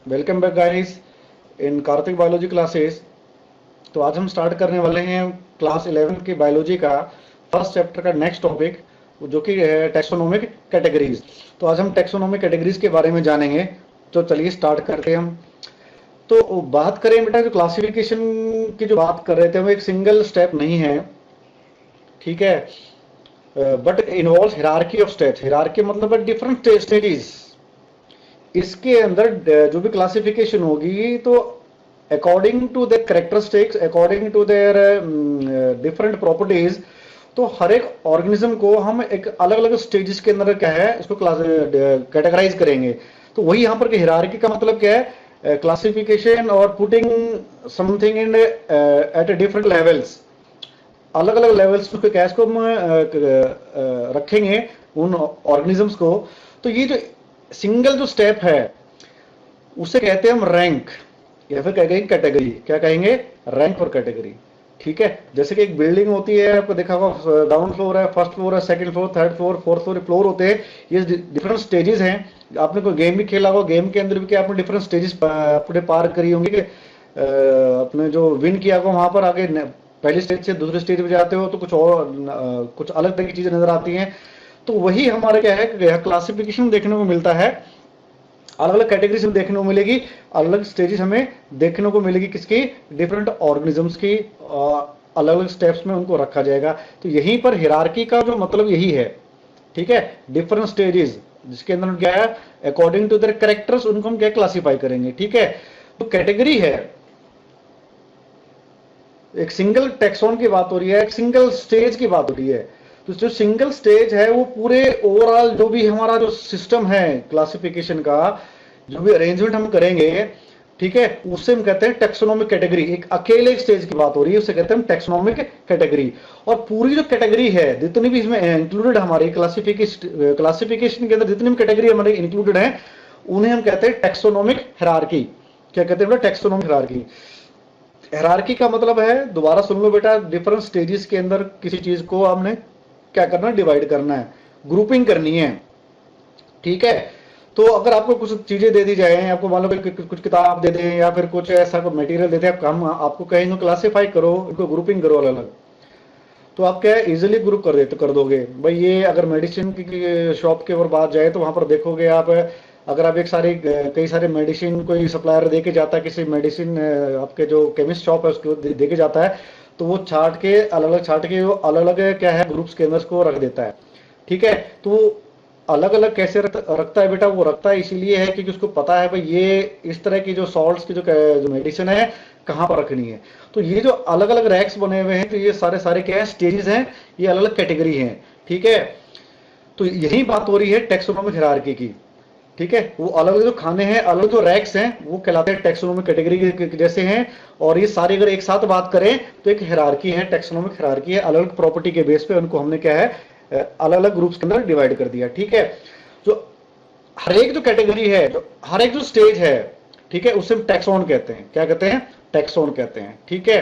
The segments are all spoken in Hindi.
Welcome back guys in Kartik biology classes. तो आज हम स्टार्ट करने वाले हैं क्लास 11 की बायोलॉजी का फर्स्ट चैप्टर का नेक्स्ट टॉपिक, जो कि है टैक्सोनोमिक कैटेगरीज। तो आज हम टैक्सोनोमिक कैटेगरीज के बारे में जानेंगे। तो चलिए स्टार्ट करते हैं हम। तो बात करें बेटा, जो क्लासिफिकेशन की जो बात कर रहे थे, वो एक सिंगल स्टेप नहीं है, ठीक है, but involve hierarchy of steps. Hierarchy मतलब डिफरेंट स्टेजेस। इसके अंदर जो भी क्लासिफिकेशन होगी, तो according to their characteristics, according to their different properties, तो हर एक ऑर्गेनिज्म को हम एक अलग अलग स्टेजेस के अंदर क्या है, इसको क्लास कैटेगराइज करेंगे। तो वही यहाँ पर हिरार्की का मतलब क्या है, क्लासिफिकेशन और putting something in at different levels. अलग अलग लेवल्स पे कैश को हम रखेंगे उन ऑर्गेनिजम्स को। तो ये जो सिंगल जो स्टेप है, उसे कहते हैं हम रैंक, या फिर कहेंगे कैटेगरी। क्या कहेंगे? रैंक और कैटेगरी। ठीक है, जैसे कि एक बिल्डिंग होती है, आपको देखा होगा, ग्राउंड फ्लोर है, फर्स्ट फ्लोर है, second floor, third floor, fourth floor, floor होते हैं। ये डिफरेंट स्टेजेस हैं। आपने कोई गेम भी खेला होगा, गेम के अंदर भी क्या आपने डिफरेंट स्टेजेस अपने पार करी होंगी कि अपने जो विन किया होगा, वहां पर आगे पहली स्टेज से दूसरे स्टेज पे जाते हो तो कुछ और कुछ अलग तरह की चीजें नजर आती हैं। तो वही हमारे क्या है, क्लासिफिकेशन देखने को मिलता है। अलग अलग कैटेगरीज में देखने को मिलेगी, अलग अलग स्टेजेस हमें देखने को मिलेगी, किसकी? डिफरेंट ऑर्गेनिजम्स की। अलग अलग स्टेप्स में उनको रखा जाएगा। तो यहीं पर हिरार्की का जो मतलब यही है, ठीक है, डिफरेंट स्टेजेस, जिसके अंदर क्या है, अकॉर्डिंग टू देयर कैरेक्टर्स, उनको हम क्या क्लासीफाई करेंगे। ठीक है, तो कैटेगरी है, एक सिंगल टेक्सोन की बात हो रही है, एक सिंगल स्टेज की बात हो रही है। तो जो सिंगल स्टेज है, वो पूरे ओवरऑल जो भी हमारा जो सिस्टम है क्लासिफिकेशन का, जो भी अरेंजमेंट हम करेंगे, ठीक है, उससे हम कहते हैं टेक्सोनोमिक कैटेगरी। एक अकेले स्टेज की बात हो रही है, उसे कहते हैं टेक्सोनोमिक कैटेगरी। और पूरी जो कैटेगरी है, जितनी भी इसमें इंक्लूडेड हमारी क्लासिफिकेशन के अंदर जितनी भी कैटेगरी हमारी इंक्लूडेड है, उन्हें हम कहते हैं टेक्सोनोमिक हिरार्की। क्या कहते हैं? Taxonomic hierarchy. हायरार्की का मतलब है, दोबारा सुन लो बेटा, डिफरेंट स्टेजेस के अंदर किसी चीज को हमने क्या करना है, डिवाइड करना है, ग्रुपिंग करनी है। ठीक है, तो अगर आपको कुछ चीजें दे दी जाए, आपको मान लो कुछ किताब दे दें या फिर कुछ ऐसा मटेरियल दे दें, हम आपको कहेंगे क्लासिफाई करो, इनको ग्रुपिंग करो अलग अलग, तो आप क्या इजिली ग्रुप कर देते कर दोगे भाई। ये अगर मेडिसिन की शॉप के ऊपर बात जाए, तो वहां पर देखोगे आप, अगर आप एक सारे कई सारे मेडिसिन कोई सप्लायर देके जाता है, किसी मेडिसिन आपके जो केमिस्ट शॉप है उसको देके जाता है, तो वो छाट के अलग अलग छाट के वो अलग अलग क्या है, ग्रुप्स के अंदर उसको रख देता है। ठीक है, तो अलग अलग कैसे रखता है बेटा? वो रखता है इसीलिए है क्योंकि उसको पता है भाई ये इस तरह की जो सॉल्ट्स की जो मेडिसिन है कहाँ पर रखनी है। तो ये जो अलग अलग रैक्स बने हुए हैं, तो ये सारे सारे क्या है, स्टेजेस हैं, ये अलग अलग कैटेगरी हैं। ठीक है, तो यही बात हो रही है टेक्सोनोमिक हिरार्की की। ठीक है, वो अलग जो खाने हैं, अलग जो रैक्स हैं, वो कहलाते हैं टेक्सोनोमिक कैटेगरी के जैसे हैं। और ये सारी अगर एक साथ बात करें, तो एक हिरार्की है, टेक्सोनोमिक हिरार्की है। अलग अलग प्रॉपर्टी के बेस पे उनको हमने क्या है, अलग अलग ग्रुप्स के अंदर डिवाइड कर दिया। ठीक है, जो हर एक जो कैटेगरी है, जो हर एक जो स्टेज है, ठीक है, उसे टैक्सोन कहते हैं। क्या कहते हैं? टैक्सोन कहते हैं। ठीक है,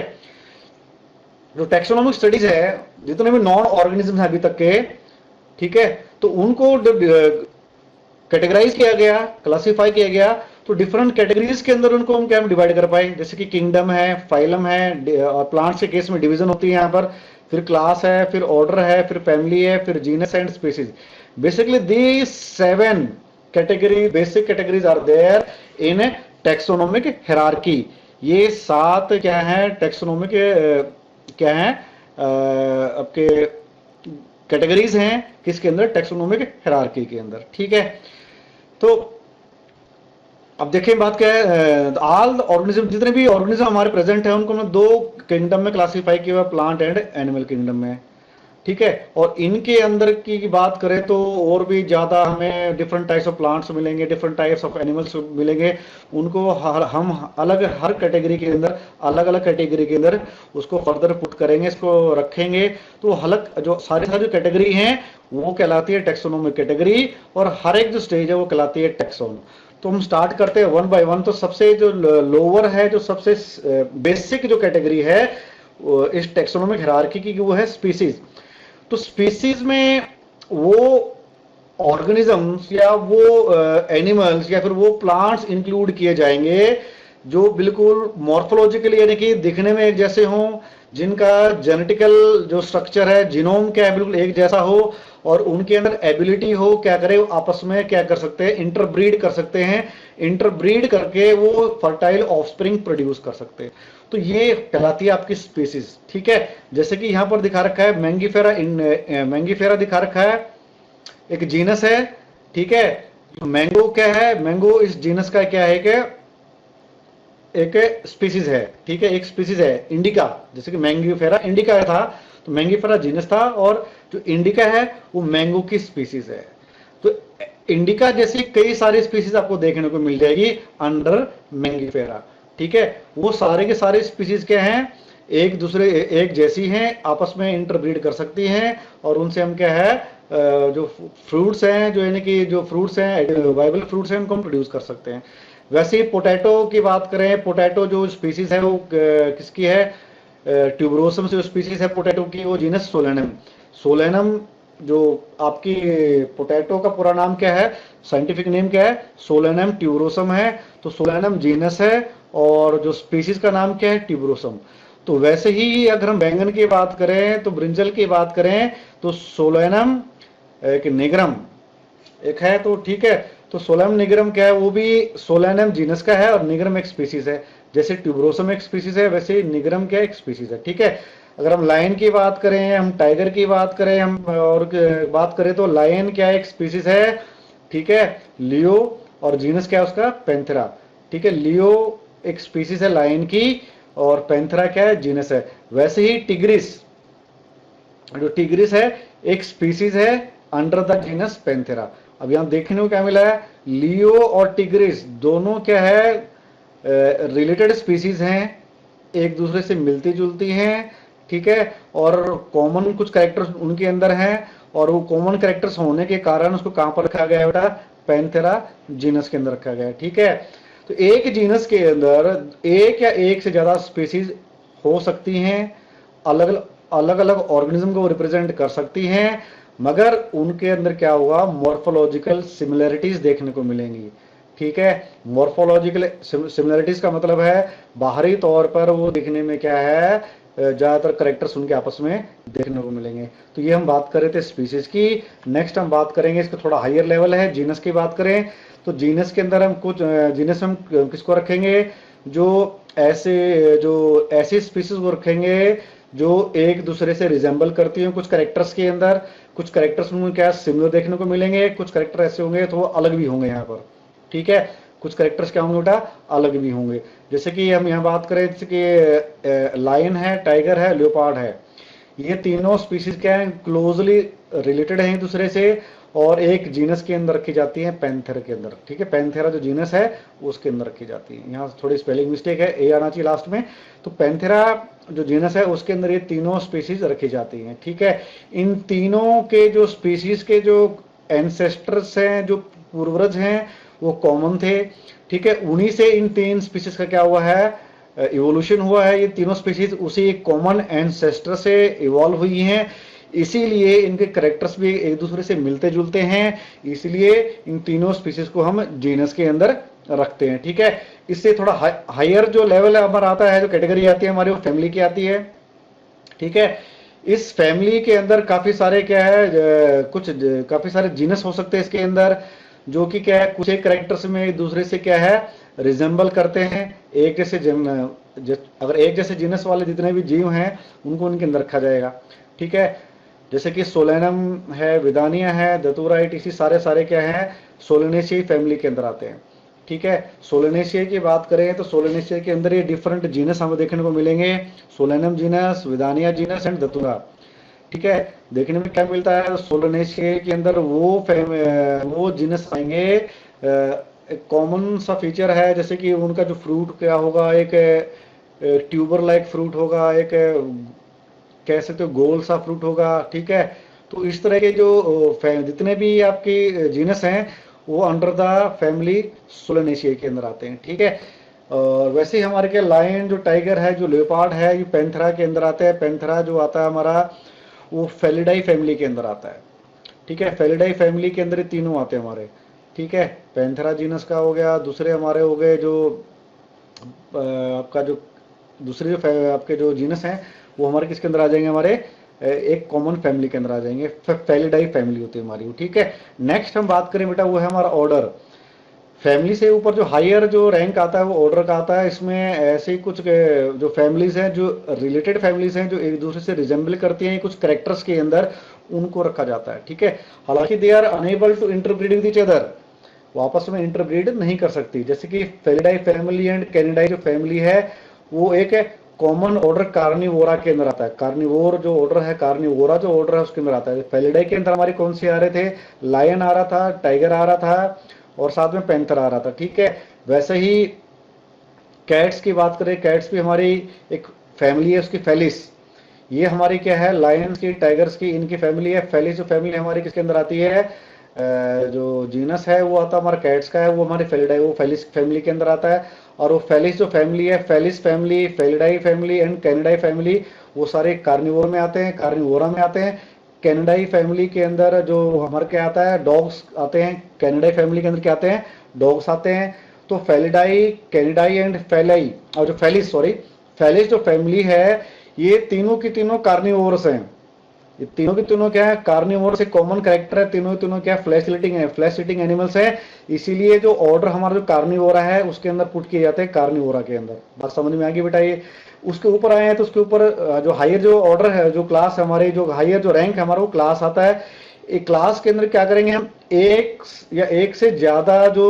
जो टैक्सोनोमिक स्टडीज है, जितने भी नॉन ऑर्गेनिज्म है अभी तक के, ठीक है, तो उनको कैटेगराइज किया गया, क्लासिफाई किया गया, तो डिफरेंट कैटेगरीज के अंदर उनको हम क्या डिवाइड कर पाए। जैसे कि किंगडम है, फाइलम है, और प्लांट्स के केस में डिवीजन होती है यहाँ पर, फिर क्लास है, फिर ऑर्डर है, फिर फैमिली है, फिर genus and species. Basically the 7 category, basic categories are there in taxonomic hierarchy. ये 7 क्या है, टेक्सोनोमिक क्या है, आपके कैटेगरीज हैं, किसके अंदर? टेक्सोनोमिक हिरार्की के अंदर। ठीक है, तो अब देखें बात क्या है, ऑल ऑर्गेनिज्म, जितने भी ऑर्गेनिज्म हमारे प्रेजेंट है, उनको हमने 2 किंगडम में क्लासिफाई किया हुआ, प्लांट एंड एनिमल किंगडम में। ठीक है, और इनके अंदर की बात करें तो और भी ज्यादा हमें डिफरेंट टाइप्स ऑफ प्लांट्स मिलेंगे, डिफरेंट टाइप्स ऑफ एनिमल्स मिलेंगे। उनको हम अलग हर कैटेगरी के अंदर, अलग अलग कैटेगरी के अंदर उसको फर्दर पुट करेंगे, इसको रखेंगे। तो अलग जो सारी सारी जो कैटेगरी हैं, वो कहलाती है टेक्सोनोमिक कैटेगरी, और हर एक जो स्टेज है वो कहलाती है टेक्सोन। तो हम स्टार्ट करते हैं वन बाय वन। तो सबसे जो लोअर है, जो सबसे बेसिक जो कैटेगरी है इस टेक्सोनोमिक हिरार्की की, वो है स्पीसीज। तो स्पीसीज में वो ऑर्गेनिजम्स या वो एनिमल्स या फिर वो प्लांट्स इंक्लूड किए जाएंगे जो बिल्कुल मॉर्फोलॉजिकली यानी कि दिखने में एक जैसे हों, जिनका जेनेटिकल जो स्ट्रक्चर है, जीनोम क्या है, बिल्कुल एक जैसा हो, और उनके अंदर एबिलिटी हो क्या करे, आपस में क्या कर सकते हैं, इंटरब्रीड कर सकते हैं। इंटरब्रीड करके वो फर्टाइल ऑफस्प्रिंग प्रोड्यूस कर सकते हैं। तो ये कहलाती है आपकी स्पीसीज। ठीक है, जैसे कि यहां पर दिखा रखा है मैंगीफेरा, मैंगीफेरा दिखा रखा है, एक जीनस है। ठीक है, मैंगो क्या है, मैंगो इस जीनस का क्या है कि एक स्पीसीज है। ठीक है, एक स्पीसीज है इंडिका, जैसे कि मैंगीफेरा इंडिका था, तो मैंगीफेरा जीनस था, और जो इंडिका है वो मैंगो की स्पीसीज है। तो इंडिका जैसी कई सारी स्पीसीज आपको देखने को मिल जाएगी अंडर मैंगीफेरा। ठीक है, वो सारे के सारे स्पीसीज क्या हैं, एक दूसरे एक जैसी हैं, आपस में इंटरब्रीड कर सकती हैं, और उनसे हम क्या है जो फ्रूट्स हैं, जो यानी कि जो फ्रूट्स हैं वाइबल फ्रूट्स हैं, उनको हम प्रोड्यूस कर सकते हैं। वैसे ही पोटैटो की बात करें, पोटैटो जो स्पीसीज है वो किसकी है, ट्यूबरोसम से जो स्पीसीज है पोटैटो की, वो जीनस सोलेनम। सोलेनम जो आपकी पोटैटो का पूरा नाम क्या है, साइंटिफिक नेम क्या है, सोलेनम ट्यूबरोसम है। तो सोलेनम जीनस है, और जो स्पीसीज का नाम क्या है, ट्यूबरोसम। तो वैसे ही अगर हम बैंगन की बात करें, तो ब्रिंजल की बात करें, तो सोलेनम एक निग्रम एक है। तो ठीक है, तो सोलेनम निग्रम क्या है, वो भी सोलेनम जीनस का है, और निग्रम एक स्पीसीज है। जैसे ट्यूबरोसम एक स्पीसीज है, वैसे निग्रम क्या एक स्पीसीज है। ठीक है, अगर हम लायन की बात करें, हम टाइगर की बात करें, हम और बात करें, तो लायन क्या एक स्पीसीज है। ठीक है, लियो, और जीनस क्या है उसका, पैंथेरा। ठीक है, लियो एक स्पीसीज है लायन की, और पैंथेरा क्या है, जीनस है। वैसे ही टिग्रिस, जो टिग्रिस है एक स्पीसीज है अंडर द जीनस पैंथेरा। अब यहां देखने को क्या मिला है, लियो और टिग्रिस दोनों क्या है, रिलेटेड स्पीसीज हैं, एक दूसरे से मिलती जुलती हैं। ठीक है, और कॉमन कुछ कैरेक्टर्स उनके अंदर हैं, और वो कॉमन कैरेक्टर्स होने के कारण उसको कहां पर रखा गया है बेटा, पैंथेरा जीनस के अंदर रखा गया है। ठीक है, तो एक जीनस के अंदर एक या एक से ज्यादा स्पीसीज हो सकती हैं, अलग अलग अलग ऑर्गेनिज्म को रिप्रेजेंट कर सकती हैं, मगर उनके अंदर क्या होगा, मॉर्फोलॉजिकल सिमिलरिटीज देखने को मिलेंगी। ठीक है, मॉर्फोलॉजिकल सिमिलरिटीज का मतलब है बाहरी तौर पर वो दिखने में क्या है, ज्यादातर करेक्टर्स उनके आपस में देखने को मिलेंगे। तो ये हम बात कर रहे थे स्पीसीज की। नेक्स्ट हम बात करेंगे, इसका थोड़ा हायर लेवल है, जीनस की बात करें, तो जीनस के अंदर हम कुछ जीनस में हम किसको रखेंगे, जो ऐसी स्पीसीज को रखेंगे जो एक दूसरे से रिजेंबल करती हैं कुछ करेक्टर्स के अंदर। कुछ करेक्टर्स में क्या सिमिलर देखने को मिलेंगे, कुछ करेक्टर ऐसे होंगे तो वो अलग भी होंगे यहाँ पर। ठीक है, कुछ करेक्टर्स क्या होंगे बेटा, अलग भी होंगे। जैसे कि हम यहाँ बात करें, जैसे कि लायन है, टाइगर है, लियोपार्ड है, ये तीनों स्पीसीज क्या है, क्लोजली रिलेटेड है एक दूसरे से, और एक जीनस के अंदर रखी जाती है, पैंथेरा के अंदर। ठीक है, पैंथेरा जो जीनस है उसके अंदर रखी जाती है। यहाँ थोड़ी स्पेलिंग मिस्टेक है, ए आना चाहिए लास्ट में। तो पैंथेरा जो जीनस है उसके अंदर ये तीनों स्पीसीज रखी जाती हैं। ठीक है, इन तीनों के जो स्पीसीज के जो एंसेस्टर्स हैं, जो पूर्वज हैं, वो कॉमन थे। ठीक है, उन्हीं से इन तीन स्पीसीज का क्या हुआ है, इवोल्यूशन हुआ है। ये तीनों स्पीसीज उसी एक कॉमन एंसेस्टर से इवॉल्व हुई हैं, इसीलिए इनके करेक्टर्स भी एक दूसरे से मिलते जुलते हैं, इसलिए इन तीनों स्पीसीज को हम जीनस के अंदर रखते हैं। ठीक है, इससे थोड़ा हायर जो लेवल हमारा आता है, जो कैटेगरी आती है हमारी, वो फैमिली की आती है। ठीक है, इस फैमिली के अंदर काफी सारे क्या है, काफी सारे जीनस हो सकते हैं इसके अंदर, जो कि क्या है, कुछ एक करेक्टर्स में एक दूसरे से क्या है, रिजेंबल करते हैं। एक जैसे अगर एक जैसे जीनस वाले जितने भी जीव हैं उनको उनके अंदर रखा जाएगा। ठीक है, जैसे कि सोलेनम है, विदानिया है, दतूरा इसी सारे सारे क्या है, सोलेनेशियाई फैमिली के अंदर आते हैं। ठीक है, सोलेनेशिया की बात करें तो सोलेनेशिया के अंदर ये डिफरेंट जीनस हमें देखने को मिलेंगे, Solanum genus, Withania genus and Datura. ठीक है, देखने में क्या मिलता है, सोलेनेशिया के अंदर वो जीनस आएंगे। एक कॉमन सा फीचर है, जैसे कि उनका जो फ्रूट क्या होगा, एक ट्यूबर लाइक फ्रूट होगा, एक कह सकते हो गोल सा फ्रूट होगा। ठीक है, तो इस तरह के जो जितने भी आपकी जीनस हैं वो अंडर द फैमिली सोलेनेशिया के अंदर आते हैं। ठीक है, और वैसे ही हमारे के लायन, जो टाइगर है, जो लेपर्ड है, ये पैंथेरा के अंदर आता है। पैंथेरा जो आता है हमारा, वो फेलिडाई फैमिली के अंदर आता है। ठीक है। फेलिडाई फैमिली के अंदर ये तीनों आते हैं हमारे, ठीक है। पैंथेरा जीनस का हो गया, दूसरे हमारे हो गए जो आपका जो दूसरे जो आपके जो जीनस हैं वो हमारे किसके अंदर आ जाएंगे, हमारे एक कॉमन फैमिली के अंदर आ जाएंगे, फेलिडाई फैमिली होती है हमारी, ठीक है। नेक्स्ट हम बात करें बेटा वो है हमारा ऑर्डर। फैमिली से ऊपर जो हायर जो रैंक आता है वो ऑर्डर का आता है। इसमें ऐसे ही कुछ जो फैमिलीज हैं, जो रिलेटेड फैमिलीज हैं, जो एक दूसरे से रिजेंबल करती हैं कुछ करेक्टर्स के अंदर, उनको रखा जाता है, ठीक है। हालांकि they are unable to interbreed with each other, वो आपस में इंटरब्रीड नहीं कर सकती। जैसे कि फेलिडाई फैमिली एंड कैनिडाई जो फैमिली है वो एक कॉमन ऑर्डर कार्निवोरा के अंदर आता है। कार्निवोर जो ऑर्डर है, कार्निवोरा जो ऑर्डर है उसके अंदर आता है। फेलिडाई के अंदर हमारी कौन सी आ रहे थे, लायन आ रहा था, टाइगर आ रहा था और साथ में पैंथर आ रहा था, ठीक है। वैसे ही कैट्स की बात करें, कैट्स भी हमारी एक फैमिली है उसकी, फेलिस। ये हमारी क्या है, लायंस की, टाइगर्स की, इनकी फैमिली है। फेलिस जो फैमिली हमारी किसके अंदर आती है, जो जीनस है वो आता है हमारा कैट्स का है, वो हमारे फेलिडाई, वो फेलिस फैमिली के अंदर आता है। और वो फेलिस जो फैमिली है, Felis family, Felidae family and Canidae family, वो सारे कार्निवोर में आते हैं, कार्निवोरा में आते हैं। कैनेडाई फैमिली के अंदर जो हमारे क्या आता है, डॉग्स आते हैं। कैनेडाई फैमिली के अंदर क्या आते हैं, डॉग्स आते हैं। तो फेलिडाई, कैनिडाई एंड फेलाई, और जो फेलिस, सॉरी, फेलिस जो फैमिली है ये तीनों की तीनों कार्निवोरस हैं। ये तीनों की तीनों क्या है, कार्निवोरस एक कॉमन कैरेक्टर है। तीनों तीनों क्या, फ्लैश ईटिंग है, फ्लैश ईटिंग एनिमल्स है। इसीलिए जो ऑर्डर हमारा जो कार्निवोरा है उसके अंदर पुट किए जाते हैं, कार्निवोरा के अंदर। बात समझ में आ गई बेटा। ये उसके ऊपर आए हैं तो उसके ऊपर जो हायर जो ऑर्डर है, जो क्लास है हमारे, जो हायर जो रैंक है हमारा, वो क्लास आता है। एक क्लास के अंदर क्या करेंगे हम, एक या एक से ज्यादा जो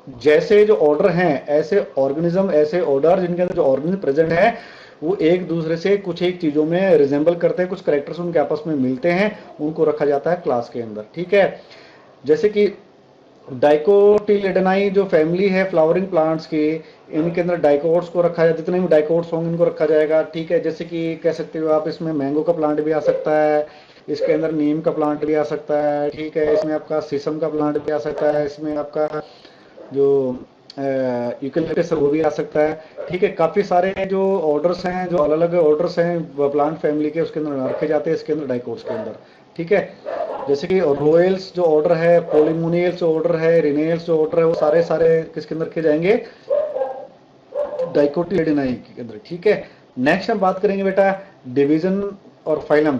जैसे जो ऑर्डर हैं, ऐसे ऑर्गेनिज्म, ऐसे ऑर्डर जिनके अंदर जो ऑर्गेनिज्म प्रेजेंट है वो एक दूसरे से कुछ एक चीजों में रिजेंबल करते हैं, कुछ करेक्टर्स उनके आपस में मिलते हैं, उनको रखा जाता है क्लास के अंदर, ठीक है। जैसे कि डाइकोटिलेडनाई जो फैमिली है फ्लावरिंग प्लांट्स की, इनके अंदर डाइकोट्स को रखा जाए, जितने भी डाइकोट्स होंगे इनको रखा जाएगा, ठीक है। जैसे कि कह सकते हो आप, इसमें मैंगो का प्लांट भी आ सकता है, इसके अंदर नीम का प्लांट भी आ सकता है, ठीक है। इसमें आपका शीशम का प्लांट भी आ सकता है, इसमें आपका जो यूकेलिप्टस है वो भी आ सकता है, ठीक है। काफी सारे जो ऑर्डर्स हैं, जो अलग अलग ऑर्डर्स हैं प्लांट फैमिली के, उसके अंदर रखे जाते हैं, इसके अंदर डाइकोट्स के अंदर, ठीक है। जैसे कि रॉयल्स जो ऑर्डर है, पोलिमोनियल्स जो ऑर्डर है, रिनेल्स जो ऑर्डर है, वो सारे सारे किसके अंदर किए जाएंगे, डाइकोटिलेडनाई के अंदर, ठीक है। नेक्स्ट हम बात करेंगे बेटा डिवीजन और फाइलम।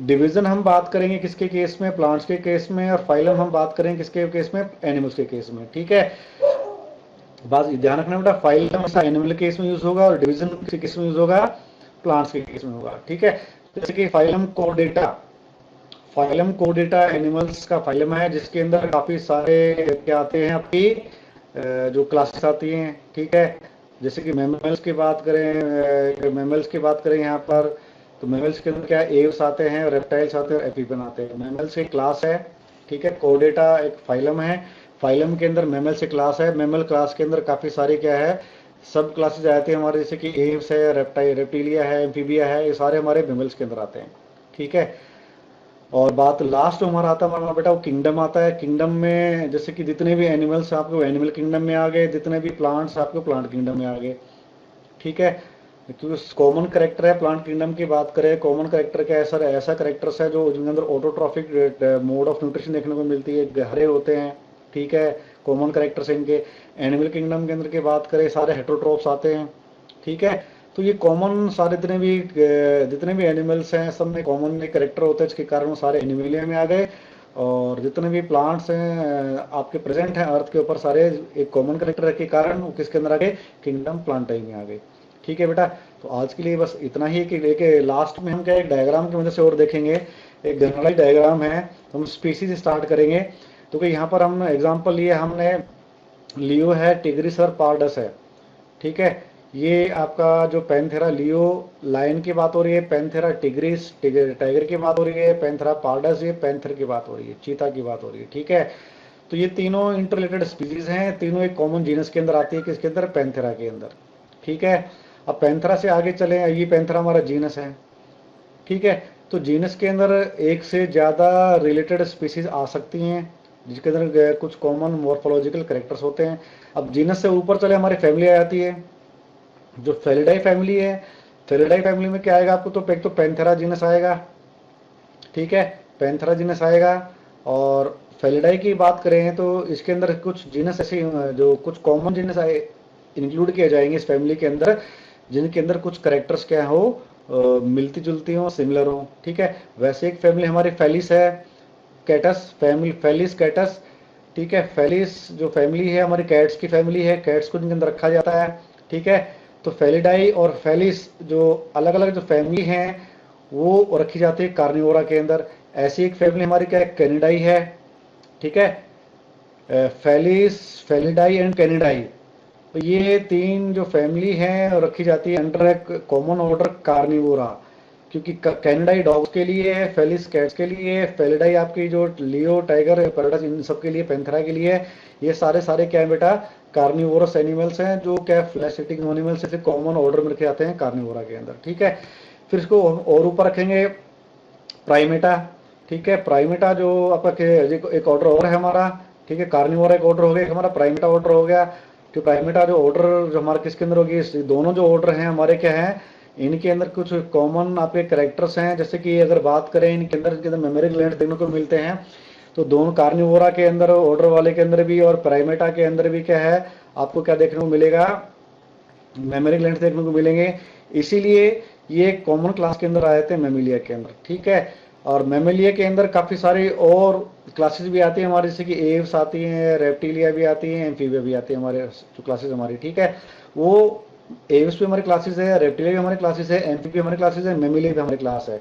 डिवीजन हम बात करेंगे किसके केस में, प्लांट्स के केस में, और फाइलम हम बात करेंगे किसके केस में, एनिमल्स के केस में, ठीक है। बात ध्यान रखना बेटा, फाइलम हमेशा एनिमल के केस में यूज होगा और डिवीजन के केस में यूज होगा, प्लांट्स के केस में होगा, ठीक है। जैसे कि फाइलम कोडेटा, फाइलम कोडेटा एनिमल्स का फाइलम है, जिसके अंदर काफी सारे क्या आते हैं आपकी जो क्लासेस आती हैं, ठीक है। जैसे कि मेमल्स की बात करें, मेमल्स की बात करें यहाँ पर, तो मेमल्स के अंदर क्या है, एव्स आते हैं, रेप्टाइल्स आते हैं और एम्फीबियन आते हैं। मेमल्स की क्लास है, ठीक है। कोडेटा एक फाइलम है, फाइलम के अंदर मेमल से क्लास है। मेमल क्लास के अंदर काफी सारी क्या है, सब क्लासेस आते हैं हमारे, जैसे कि एव्स है, रेप्टिलिया है, एम्फीबिया है, ये सारे हमारे मेमल्स के अंदर आते हैं, ठीक है। और बात लास्ट जो हमारा आता है हमारा बेटा, वो किंगडम आता है। किंगडम में जैसे कि जितने भी एनिमल्स आपको एनिमल किंगडम में आ गए, जितने भी प्लांट्स आपको प्लांट किंगडम में आ गए, ठीक है। क्योंकि कॉमन करेक्टर है प्लांट किंगडम की बात करें, कॉमन करेक्टर क्या है सर, ऐसा करेक्टर्स है जो जिनके अंदर ऑटोट्रॉफिक मोड ऑफ न्यूट्रिशन देखने को मिलती है, हरे होते हैं, ठीक है। कॉमन करेक्टर्स इनके। एनिमल किंगडम के अंदर की बात करें, सारे हेटरोट्रॉप्स आते हैं, ठीक है। तो ये कॉमन सारे जितने भी एनिमल्स हैं सब में कॉमन करेक्टर होता है, इसके कारण वो सारे एनिमलिया में आ गए। और जितने भी प्लांट्स हैं आपके प्रेजेंट हैं अर्थ के ऊपर, सारे एक कॉमन करेक्टर के कारण वो किसके अंदर आ गए, किंगडम प्लांटाई में आ गए, ठीक है बेटा। तो आज के लिए बस इतना ही, कि लेके लास्ट में हम क्या एक डायग्राम की मदद से और देखेंगे। एक जनरलाइज डायग्राम है, तो हम स्पीसीज स्टार्ट करेंगे। तो कि यहाँ पर हम एग्जांपल लिए हमने, लियो है, टिग्रिस और पारडस है, ठीक है। ये आपका जो पैंथेरा लियो लायन की बात हो रही है, पैंथेरा टिग्रिस टाइगर की बात हो रही है, पैंथेरा पारडस ये पैंथर की बात हो रही है, चीता की बात हो रही है, ठीक है। तो ये तीनों इंटररिलेटेड स्पीसीज हैं, तीनों एक कॉमन जीनस के अंदर आती है, किसके अंदर, पैंथेरा के अंदर, ठीक है। अब पैंथेरा से आगे चले, ये पैंथेरा हमारा जीनस है, ठीक है। तो जीनस के अंदर एक से ज्यादा रिलेटेड स्पीसीज आ सकती हैं, जिसके अंदर कुछ कॉमन मॉर्फोलॉजिकल कैरेक्टर्स होते हैं। अब जीनस से ऊपर चले, हमारी फैमिली आ जाती है, जो फेलिडाई फैमिली है। फेलिडाई फैमिली में क्या आएगा आपको, तो एक तो पैंथेरा जीनस आएगा, ठीक है। पैंथेरा जीनस आएगा। और फेलिडाई की बात करें तो इसके अंदर कुछ जीनस ऐसे जो कुछ कॉमन जीनस आए इंक्लूड किए जाएंगे इस फैमिली के अंदर, जिनके अंदर कुछ करेक्टर्स क्या हो, मिलती जुलती हो, सिमिलर हो। ठीक है, वैसे एक फैमिली हमारी फेलिस है, कैटस फैमिली, फेलिस कैटस। ठीक है, फेलिस जो फैमिली है हमारी कैट्स की फैमिली है, कैट्स को इनके अंदर रखा जाता है। ठीक है, तो फेलिडाई और फेलिस जो अलग अलग जो फैमिली हैं वो रखी जाती है कार्निवोरा के अंदर। ऐसी एक फैमिली हमारी क्या है, कैनिडाई है। ठीक है, फेलिस, फेलिडाई एंड कैनिडाई, तो ये तीन जो फैमिली हैं रखी जाती है अंडर एक कॉमन ऑर्डर कार्निवोरा। क्योंकि कैनिडाई डॉग्स के लिए है, फेलिस कैट्स के लिए है, फेलिडाई आपकी जो लियो टाइगर पैराडाइज इन सब के लिए, पैंथेरा के लिए है। ये सारे सारे क्या है बेटा, कार्निवोरस एनिमल्स हैं, जो क्या फ्लैश ईटिंग एनिमल्स से कॉमन ऑर्डर में रखे जाते हैं कार्निवोरा के अंदर। ठीक है, फिर इसको और ऊपर रखेंगे प्राइमेटा। ठीक है, प्राइमेटा जो आपका एक ऑर्डर और है हमारा। ठीक है, कार्निवोरा एक ऑर्डर हो गया, एक हमारा प्राइमेटा ऑर्डर हो गया। तो प्राइमेटा जो ऑर्डर जो हमारे किसके अंदर होगी, दोनों जो ऑर्डर हैं हमारे क्या हैं, इनके अंदर कुछ कॉमन आपके करेक्टर्स हैं। जैसे कि अगर बात करें इनके अंदर मेमोरी ग्लैंड देखने को मिलते हैं। तो दोनों कार्निवोरा के अंदर ऑर्डर वाले के अंदर भी और प्राइमेटा के अंदर भी क्या है, आपको क्या देखने को मिलेगा, मेमोरी ग्लैंड देखने को मिलेंगे। इसीलिए ये कॉमन क्लास के अंदर आए थे मेमिलिया के अंदर। ठीक है, और मेमिलिया के अंदर काफी सारी और क्लासेस भी आती है हमारी, जैसे कि एव्स आती हैं, रेप्टिलिया भी आती हैं, एम्फीबिया भी आती है हमारे जो क्लासेस हमारी। ठीक है, वो एव्स भी हमारी क्लासेस है, रेप्टिलिया भी हमारी क्लासेस है, एम्फीबिया हमारी क्लासेस है, मेमिलिया भी हमारी क्लास है।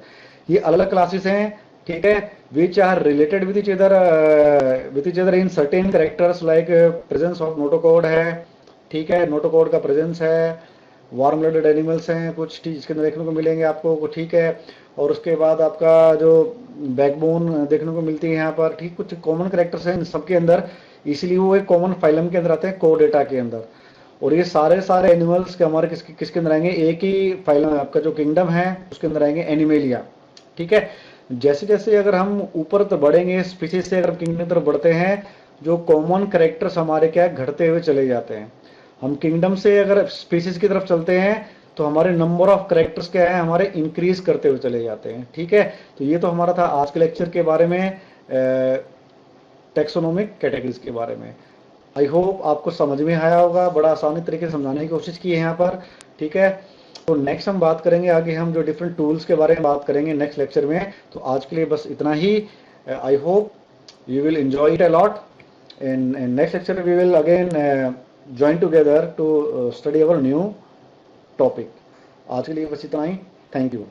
ये अलग अलग क्लासेस हैं। ठीक है, which are related with each other in certain characters like presence of notochord है। ठीक है, नोटोकॉड का प्रेजेंस है, वार्म ब्लडेड एनिमल्स हैं कुछ इसके अंदर देखने को मिलेंगे आपको। ठीक है, और उसके बाद आपका जो बैकबोन देखने को मिलती है यहाँ पर। ठीक, कुछ कॉमन करेक्टर्स हैं इन सबके अंदर, इसीलिए वो एक कॉमन फाइलम के अंदर आते हैं, कोडेटा के अंदर। और ये सारे सारे एनिमल्स के हमारे किसके अंदर आएंगे, एक ही फाइलम आपका जो किंगडम है उसके अंदर आएंगे, एनिमेलिया। ठीक है, जैसे जैसे अगर हम ऊपर तो बढ़ेंगे स्पीसीज से, अगर किंगडम की तरफ बढ़ते हैं, जो कॉमन करेक्टर्स हमारे क्या घटते हुए चले जाते हैं। हम किंगडम से अगर स्पीसीज की तरफ चलते हैं तो हमारे नंबर ऑफ करेक्टर्स क्या है, हमारे इंक्रीज करते हुए चले जाते हैं। ठीक है, तो ये तो हमारा था आज के लेक्चर के बारे में, टेक्सोनोमिक कैटेगरीज के बारे में। आई होप आपको समझ में आया होगा, बड़ा आसानी तरीके से समझाने की कोशिश की है यहाँ पर। ठीक है, तो नेक्स्ट हम बात करेंगे आगे, हम जो डिफरेंट टूल्स के बारे में बात करेंगे नेक्स्ट लेक्चर में। तो आज के लिए बस इतना ही। I hope you will enjoy it a lot. in next lecture we will again join together to study our new topic. आज के लिए बस इतना ही, थैंक यू।